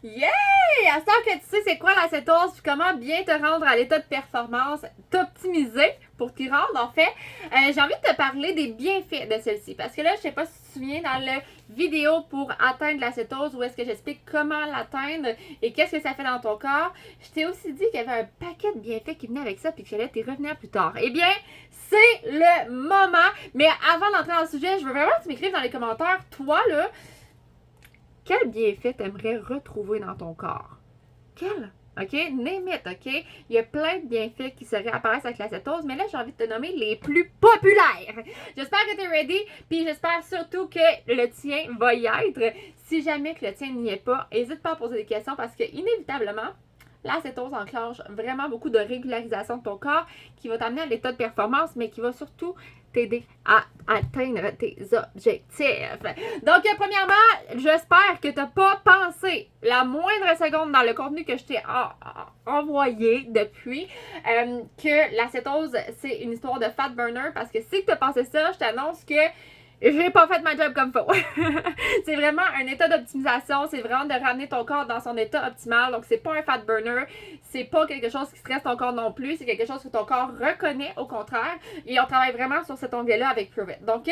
Yay! À ce temps que tu sais c'est quoi la cétose puis comment bien te rendre à l'état de performance, t'optimiser pour t'y rendre en fait, j'ai envie de te parler des bienfaits de celle-ci. Parce que là, je sais pas si tu te souviens dans la vidéo pour atteindre la cétose où est-ce que j'explique comment l'atteindre et qu'est-ce que ça fait dans ton corps. Je t'ai aussi dit qu'il y avait un paquet de bienfaits qui venaient avec ça puis que j'allais t'y revenir plus tard. Eh bien, c'est le moment. Mais avant d'entrer dans le sujet, je veux vraiment que tu m'écrives dans les commentaires, toi là, quel bienfait t'aimerais retrouver dans ton corps? Quel? OK? Name it, OK? Il y a plein de bienfaits qui se réapparaissent avec la cétose, mais là, j'ai envie de te nommer les plus populaires. J'espère que tu es ready, puis j'espère surtout que le tien va y être. Si jamais que le tien n'y est pas, n'hésite pas à poser des questions parce que, inévitablement, la cétose enclenche vraiment beaucoup de régularisation de ton corps qui va t'amener à l'état de performance, mais qui va surtout t'aider à atteindre tes objectifs. Donc, premièrement, j'espère que tu n'as pas pensé la moindre seconde dans le contenu que je t'ai envoyé depuis que la cétose, c'est une histoire de fat burner. Parce que si tu as pensé ça, je t'annonce que j'ai pas fait ma job comme faut. C'est vraiment un état d'optimisation. C'est vraiment de ramener ton corps dans son état optimal. Donc, c'est pas un fat burner. C'est pas quelque chose qui stresse ton corps non plus. C'est quelque chose que ton corps reconnaît, au contraire. Et on travaille vraiment sur cet onglet-là avec Prove It. Donc,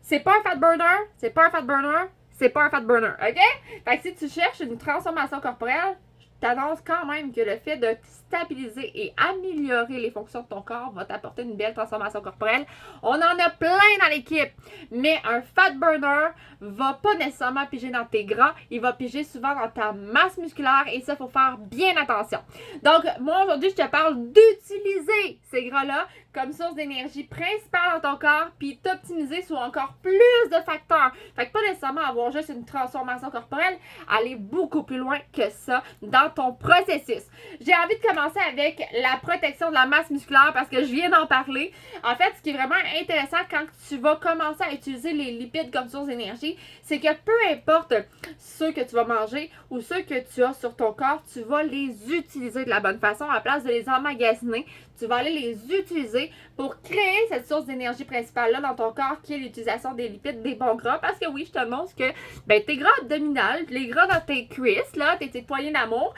c'est pas un fat burner. C'est pas un fat burner. C'est pas un fat burner. OK? Fait que si tu cherches une transformation corporelle, t'annonce quand même que le fait de stabiliser et améliorer les fonctions de ton corps va t'apporter une belle transformation corporelle. On en a plein dans l'équipe, mais un fat burner va pas nécessairement piger dans tes gras, il va piger souvent dans ta masse musculaire et ça, il faut faire bien attention. Donc, moi, aujourd'hui, je te parle d'utiliser ces gras-là comme source d'énergie principale dans ton corps, puis t'optimiser sur encore plus de facteurs. Fait que pas nécessairement avoir juste une transformation corporelle, aller beaucoup plus loin que ça dans ton processus. J'ai envie de commencer avec la protection de la masse musculaire parce que je viens d'en parler. En fait, ce qui est vraiment intéressant quand tu vas commencer à utiliser les lipides comme source d'énergie, c'est que peu importe ceux que tu vas manger ou ceux que tu as sur ton corps, tu vas les utiliser de la bonne façon. À la place de les emmagasiner, tu vas aller les utiliser pour créer cette source d'énergie principale-là dans ton corps qui est l'utilisation des lipides, des bons gras. Parce que oui, je te montre que tes gras abdominales, les gras dans tes cuisses, là, tes poignées d'amour,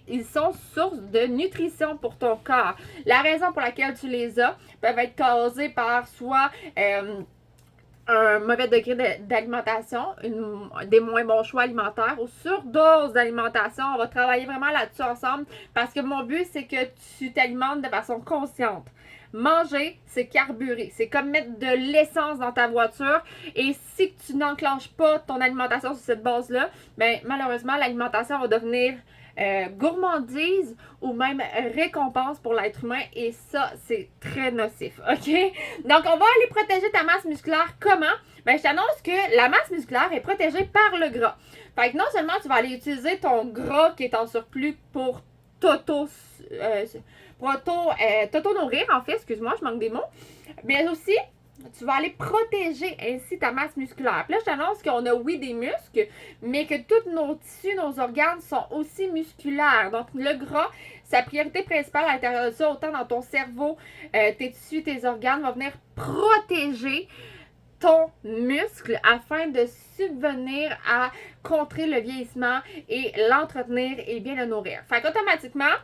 ils sont source de nutrition pour ton corps. La raison pour laquelle tu les as peuvent être causées par soit un mauvais degré d'alimentation, des moins bons choix alimentaires ou surdose d'alimentation. On va travailler vraiment là-dessus ensemble parce que mon but, c'est que tu t'alimentes de façon consciente. Manger, c'est carburer. C'est comme mettre de l'essence dans ta voiture. Et si tu n'enclenches pas ton alimentation sur cette base-là, malheureusement, l'alimentation va devenir gourmandise ou même récompense pour l'être humain et ça, c'est très nocif, ok? Donc, on va aller protéger ta masse musculaire. Comment? Je t'annonce que la masse musculaire est protégée par le gras. Fait que non seulement tu vas aller utiliser ton gras qui est en surplus pour t'auto-nourrir, en fait, excuse-moi, je manque des mots, mais aussi tu vas aller protéger ainsi ta masse musculaire. Puis là, je t'annonce qu'on a, oui, des muscles, mais que tous nos tissus, nos organes sont aussi musculaires. Donc, le gras, sa priorité principale à l'intérieur de ça, autant dans ton cerveau, tes tissus, tes organes, va venir protéger ton muscle afin de subvenir à contrer le vieillissement et l'entretenir et bien le nourrir. Fait qu'automatiquement,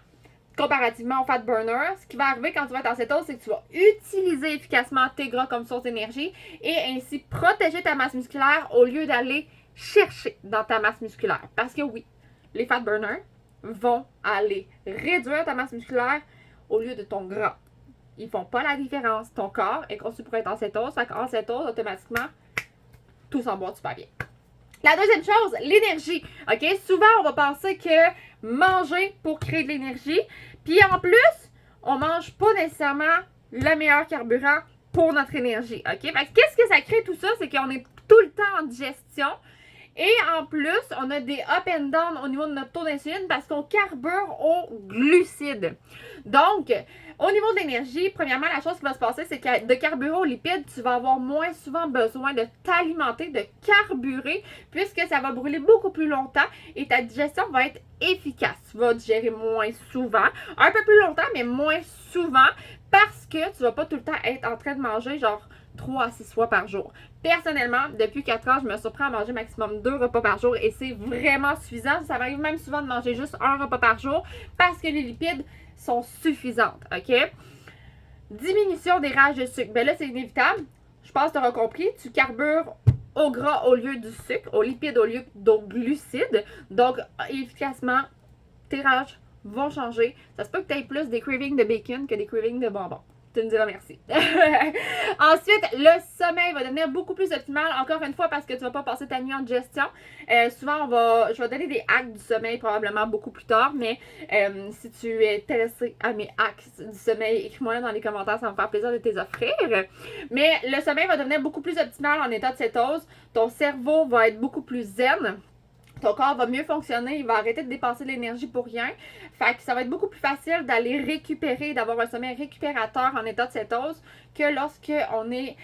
comparativement au fat burner, ce qui va arriver quand tu vas être en cétose, c'est que tu vas utiliser efficacement tes gras comme source d'énergie et ainsi protéger ta masse musculaire au lieu d'aller chercher dans ta masse musculaire. Parce que oui, les fat burners vont aller réduire ta masse musculaire au lieu de ton gras. Ils font pas la différence. Ton corps est conçu pour être en cétose, fait qu'en cétose, automatiquement, tout s'emboîte super bien. La deuxième chose, l'énergie. OK? Souvent, on va penser que manger pour créer de l'énergie. Puis en plus, on mange pas nécessairement le meilleur carburant pour notre énergie. OK? Fait que qu'est-ce que ça crée tout ça? C'est qu'on est tout le temps en digestion. Et en plus, on a des up and down au niveau de notre taux d'insuline parce qu'on carbure aux glucides. Donc, au niveau de l'énergie, premièrement, la chose qui va se passer, c'est que de carburer aux lipides, tu vas avoir moins souvent besoin de t'alimenter, de carburer, puisque ça va brûler beaucoup plus longtemps et ta digestion va être efficace. Tu vas digérer moins souvent, un peu plus longtemps, mais moins souvent, parce que tu vas pas tout le temps être en train de manger genre 3 à 6 fois par jour. Personnellement, depuis 4 ans, je me surprends à manger maximum 2 repas par jour et c'est vraiment suffisant. Ça m'arrive même souvent de manger juste un repas par jour parce que les lipides sont suffisantes, OK? Diminution des rages de sucre. Ben là, c'est inévitable. Je pense que tu auras compris. Tu carbures au gras au lieu du sucre, aux lipides au lieu d'aux glucides. Donc, efficacement, tes rages vont changer. Ça se peut que tu aies plus des cravings de bacon que des cravings de bonbons. Tu me diras merci. Ensuite, le sommeil va devenir beaucoup plus optimal, encore une fois, parce que tu vas pas passer ta nuit en digestion. Souvent, je vais donner des hacks du sommeil probablement beaucoup plus tard, mais si tu es intéressé à mes hacks du sommeil, écris-moi dans les commentaires, ça va me faire plaisir de te les offrir. Mais le sommeil va devenir beaucoup plus optimal en état de cétose. Ton cerveau va être beaucoup plus zen. Ton corps va mieux fonctionner, il va arrêter de dépenser de l'énergie pour rien. Fait que ça va être beaucoup plus facile d'aller récupérer, d'avoir un sommeil récupérateur en état de cétose que lorsque on est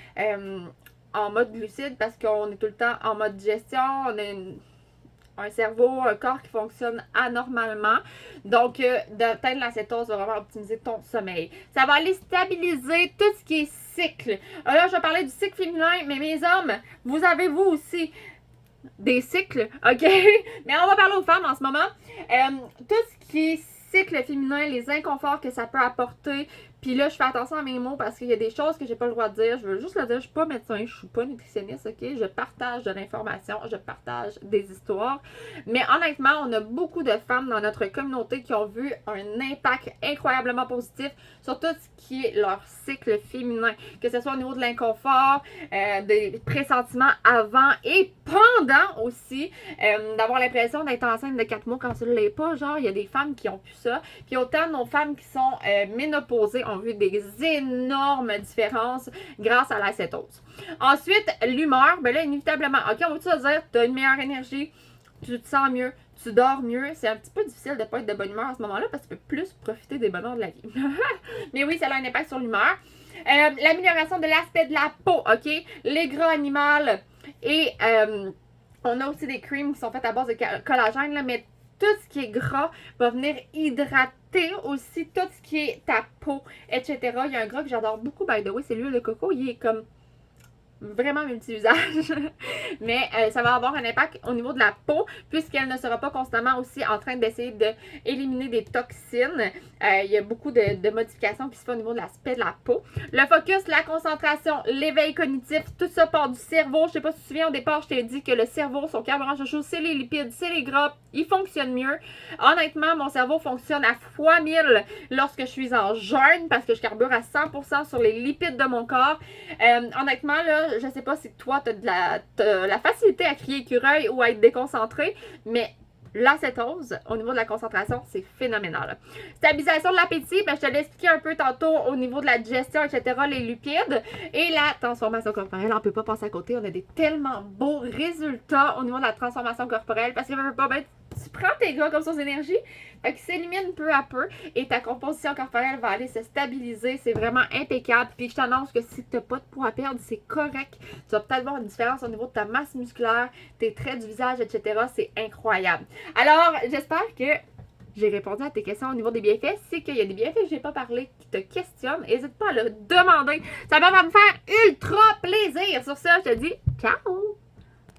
en mode glucide parce qu'on est tout le temps en mode digestion, on a un cerveau, un corps qui fonctionne anormalement. Donc, d'atteindre la cétose va vraiment optimiser ton sommeil. Ça va aller stabiliser tout ce qui est cycle. Là, je vais parler du cycle féminin, mais mes hommes, vous avez vous aussi des cycles, OK? Mais on va parler aux femmes en ce moment. Tout ce qui est cycle féminin, les inconforts que ça peut apporter. Puis là, je fais attention à mes mots parce qu'il y a des choses que j'ai pas le droit de dire. Je veux juste le dire, je suis pas médecin, je suis pas nutritionniste, OK? Je partage de l'information, je partage des histoires. Mais honnêtement, on a beaucoup de femmes dans notre communauté qui ont vu un impact incroyablement positif sur tout ce qui est leur cycle féminin. Que ce soit au niveau de l'inconfort, des pressentiments avant et pendant aussi. D'avoir l'impression d'être enceinte de 4 mois quand tu ne l'es pas. Genre, il y a des femmes qui ont pu ça. Puis autant nos femmes qui sont ménopausées ont vu des énormes différences grâce à la cétose. Ensuite, l'humeur. Ben là, inévitablement, OK, on va tout dire, tu as une meilleure énergie, tu te sens mieux, tu dors mieux. C'est un petit peu difficile de ne pas être de bonne humeur à ce moment-là parce que tu peux plus profiter des bonheurs de la vie. Mais oui, ça a un impact sur l'humeur. L'amélioration de l'aspect de la peau, OK? Les gras animaux et on a aussi des creams qui sont faites à base de collagène, là, mais tout ce qui est gras va venir hydrater aussi tout ce qui est ta peau, etc. Il y a un gras que j'adore beaucoup, by the way, c'est l'huile de coco. Il est comme vraiment multi-usage. Mais ça va avoir un impact au niveau de la peau puisqu'elle ne sera pas constamment aussi en train d'essayer d'éliminer des toxines. Il y a beaucoup de modifications qui se font au niveau de l'aspect de la peau. Le focus, la concentration, l'éveil cognitif, tout ça part du cerveau. Je sais pas si tu te souviens, au départ, je t'ai dit que le cerveau, son carburant chouchou, c'est les lipides, c'est les gras. Il fonctionne mieux. Honnêtement, mon cerveau fonctionne à fois 1000 lorsque je suis en jeûne parce que je carbure à 100% sur les lipides de mon corps. Honnêtement, là, je sais pas si toi, tu as de la facilité à crier écureuil ou à être déconcentré, mais l'acétose, au niveau de la concentration, c'est phénoménal. Stabilisation de l'appétit, ben, je te l'ai expliqué un peu tantôt au niveau de la digestion, etc., les lipides. Et la transformation corporelle, on ne peut pas passer à côté. On a des tellement beaux résultats au niveau de la transformation corporelle parce que tu prends tes gras comme source d'énergie, fait qu'ils s'éliminent peu à peu et ta composition corporelle va aller se stabiliser. C'est vraiment impeccable. Puis je t'annonce que si tu n'as pas de poids à perdre, c'est correct. Tu vas peut-être voir une différence au niveau de ta masse musculaire, tes traits du visage, etc. C'est incroyable. Alors, j'espère que j'ai répondu à tes questions au niveau des bienfaits. Si qu'il y a des bienfaits que je n'ai pas parlé qui te questionnent, n'hésite pas à le demander. Ça va me faire ultra plaisir. Sur ça, je te dis ciao!